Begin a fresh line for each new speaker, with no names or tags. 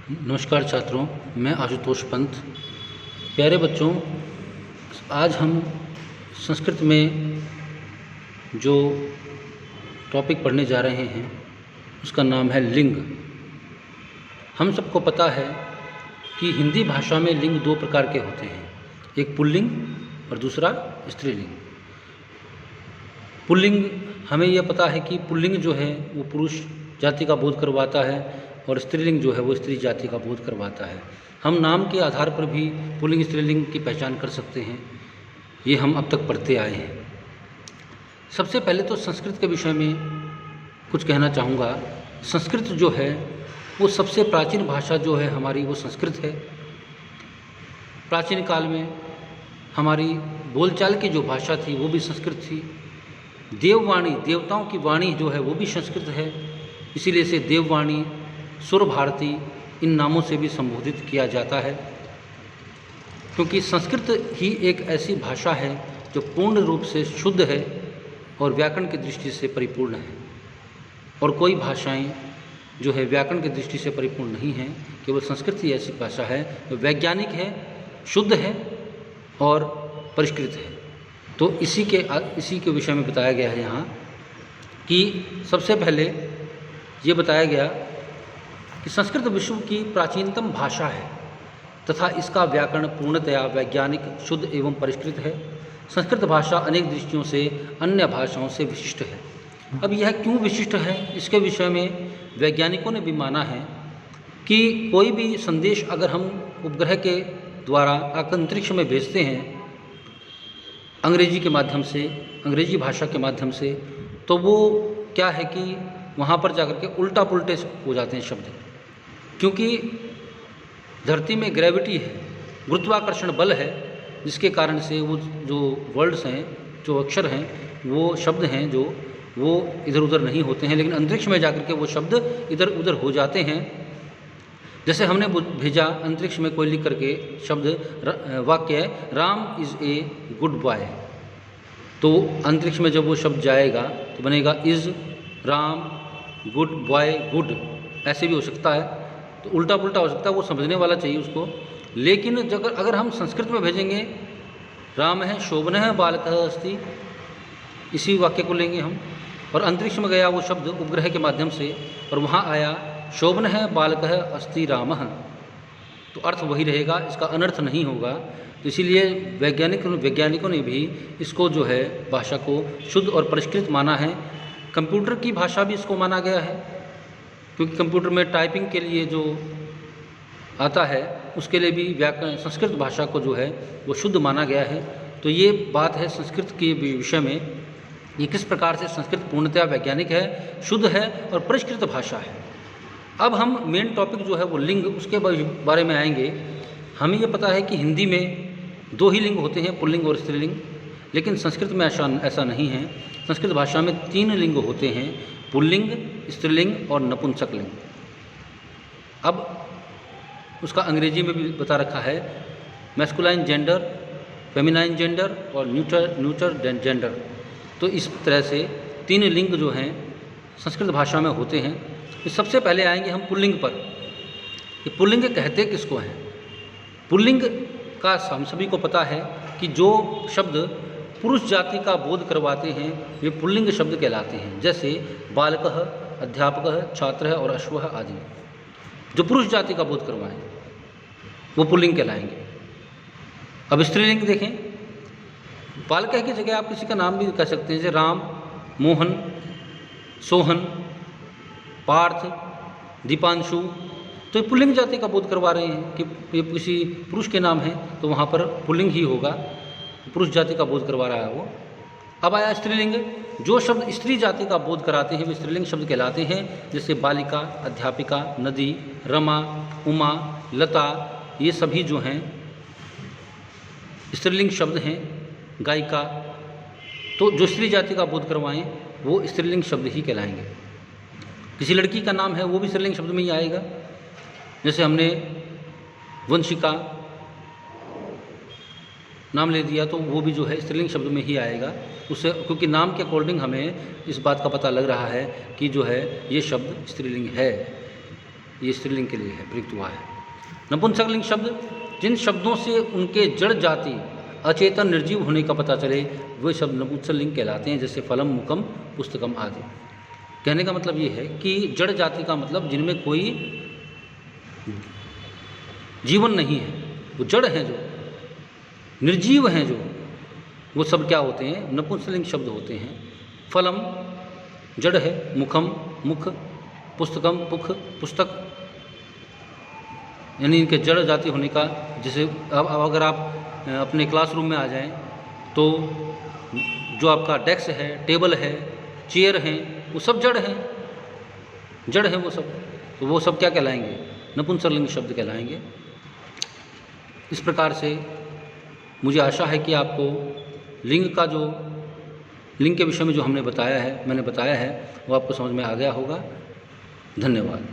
नमस्कार छात्रों, मैं आशुतोष पंत। प्यारे बच्चों, आज हम संस्कृत में जो टॉपिक पढ़ने जा रहे हैं उसका नाम है लिंग। हम सबको पता है कि हिंदी भाषा में लिंग दो प्रकार के होते हैं, एक पुल्लिंग और दूसरा स्त्रीलिंग। पुल्लिंग हमें यह पता है कि पुल्लिंग जो है वो पुरुष जाति का बोध करवाता है और स्त्रीलिंग जो है वो स्त्री जाति का बोध करवाता है। हम नाम के आधार पर भी पुल्लिंग स्त्रीलिंग की पहचान कर सकते हैं, ये हम अब तक पढ़ते आए हैं। सबसे पहले तो संस्कृत के विषय में कुछ कहना चाहूँगा। संस्कृत जो है वो सबसे प्राचीन भाषा जो है हमारी, वो संस्कृत है। प्राचीन काल में हमारी बोलचाल की जो भाषा थी वो भी संस्कृत थी। देववाणी, देवताओं की वाणी जो है वो भी संस्कृत है, इसीलिए इसे देववाणी, सुर भारती इन नामों से भी संबोधित किया जाता है, क्योंकि संस्कृत ही एक ऐसी भाषा है जो पूर्ण रूप से शुद्ध है और व्याकरण की दृष्टि से परिपूर्ण है। और कोई भाषाएं जो है व्याकरण की दृष्टि से परिपूर्ण नहीं हैं, केवल संस्कृत ही ऐसी भाषा है जो वैज्ञानिक है, शुद्ध है और परिष्कृत है। तो इसी के विषय में बताया गया है यहाँ कि सबसे पहले ये बताया गया कि संस्कृत विश्व की प्राचीनतम भाषा है तथा इसका व्याकरण पूर्णतया वैज्ञानिक, शुद्ध एवं परिष्कृत है। संस्कृत भाषा अनेक दृष्टियों से अन्य भाषाओं से विशिष्ट है। अब यह क्यों विशिष्ट है, इसके विषय में वैज्ञानिकों ने भी माना है कि कोई भी संदेश अगर हम उपग्रह के द्वारा अंतरिक्ष में भेजते हैं अंग्रेजी के माध्यम से, अंग्रेजी भाषा के माध्यम से, तो वो क्या है कि वहाँ पर जाकर के उल्टा पुल्टे हो जाते हैं शब्द, क्योंकि धरती में ग्रेविटी है, गुरुत्वाकर्षण बल है, जिसके कारण से वो जो वर्ड्स हैं, जो अक्षर हैं, वो शब्द हैं जो वो इधर उधर नहीं होते हैं, लेकिन अंतरिक्ष में जाकर के वो शब्द इधर उधर हो जाते हैं। जैसे हमने भेजा अंतरिक्ष में कोई लिख करके शब्द, वाक्य है Ram is a good boy, तो अंतरिक्ष में जब वो शब्द जाएगा तो बनेगा is Ram good boy good, ऐसे भी हो सकता है, तो उल्टा पुल्टा हो सकता है, वो समझने वाला चाहिए उसको। लेकिन अगर हम संस्कृत में भेजेंगे राम है शोभनः बालकः अस्ति, इसी वाक्य को लेंगे हम, और अंतरिक्ष में गया वो शब्द उपग्रह के माध्यम से और वहाँ आया शोभनः बालकः अस्ति रामः, तो अर्थ वही रहेगा, इसका अनर्थ नहीं होगा। तो इसीलिए वैज्ञानिकों ने भी इसको जो है भाषा को शुद्ध और परिष्कृत माना है। कंप्यूटर की भाषा भी इसको माना गया है, क्योंकि कंप्यूटर में टाइपिंग के लिए जो आता है उसके लिए भी व्याकरण संस्कृत भाषा को जो है वो शुद्ध माना गया है। तो ये बात है संस्कृत के विषय में, ये किस प्रकार से संस्कृत पूर्णतया वैज्ञानिक है, शुद्ध है और परिष्कृत भाषा है। अब हम मेन टॉपिक जो है वो लिंग, उसके बारे में आएंगे। हमें ये पता है कि हिंदी में दो ही लिंग होते हैं, पुल्लिंग और स्त्रीलिंग, लेकिन संस्कृत में ऐसा नहीं है। संस्कृत भाषा में 3 लिंग होते हैं, पुल्लिंग, स्त्रीलिंग और नपुंसकलिंग। अब उसका अंग्रेजी में भी बता रखा है, मैस्कुलाइन जेंडर, फेमिनाइन जेंडर और न्यूटर जेंडर। तो इस तरह से 3 लिंग जो हैं संस्कृत भाषा में होते हैं। तो सबसे पहले आएंगे हम पुल्लिंग पर। ये पुल्लिंग कहते किसको हैं? पुल्लिंग का हम सभी को पता है कि जो शब्द पुरुष जाति का बोध करवाते हैं वे पुल्लिंग शब्द कहलाते हैं। जैसे बालकः, अध्यापकः, छात्रः और अश्वः आदि, जो पुरुष जाति का बोध करवाएं वो पुल्लिंग कहलाएंगे। अब स्त्रीलिंग देखें, बालकः की जगह आप किसी का नाम भी कह सकते हैं, जैसे राम, मोहन, सोहन, पार्थ, दीपांशु, तो ये पुल्लिंग जाति का बोध करवा रहे हैं कि ये किसी पुरुष के नाम है, तो वहाँ पर पुल्लिंग ही होगा, पुरुष जाति का बोध करवा रहा है वो। अब आया स्त्रीलिंग, जो शब्द स्त्री जाति का बोध कराते हैं वे स्त्रीलिंग शब्द कहलाते हैं। जैसे बालिका, अध्यापिका, नदी, रमा, उमा, लता, ये सभी जो हैं स्त्रीलिंग शब्द हैं। गायिका, तो जो स्त्री जाति का बोध करवाएं वो स्त्रीलिंग शब्द ही कहलाएंगे। किसी लड़की का नाम है वो भी स्त्रीलिंग शब्द में ही आएगा। जैसे हमने वंशिका नाम ले दिया तो वो भी जो है स्त्रीलिंग शब्द में ही आएगा उससे, क्योंकि नाम के अकॉर्डिंग हमें इस बात का पता लग रहा है कि जो है ये शब्द स्त्रीलिंग है। ये स्त्रीलिंग के लिए है, प्रयुक्त हुआ है। नपुंसकलिंग शब्द जिन शब्दों से उनके जड़ जाति अचेतन निर्जीव होने का पता चले वे शब्द नपुंसकलिंग कहलाते हैं, जैसे फलम, मुखम, पुस्तकम आदि। कहने का मतलब ये है कि जड़ जाति का मतलब जिनमें कोई जीवन नहीं है, वो जड़ हैं, जो निर्जीव हैं, जो वो सब क्या होते हैं, नपुंसकलिंग शब्द होते हैं। फलम जड़ है, मुखम मुख, पुस्तकम पुख पुस्तक, यानी इनके जड़ जाति होने का। जैसे अब अगर आप अपने क्लासरूम में आ जाएं तो जो आपका डेस्क है, टेबल है, चेयर हैं, वो सब जड़ हैं, जड़ हैं वो सब, तो वो सब क्या कहलाएंगे, नपुंसकलिंग शब्द कहलाएंगे। इस प्रकार से मुझे आशा है कि आपको लिंग के विषय में जो मैंने बताया है वो आपको समझ में आ गया होगा। धन्यवाद।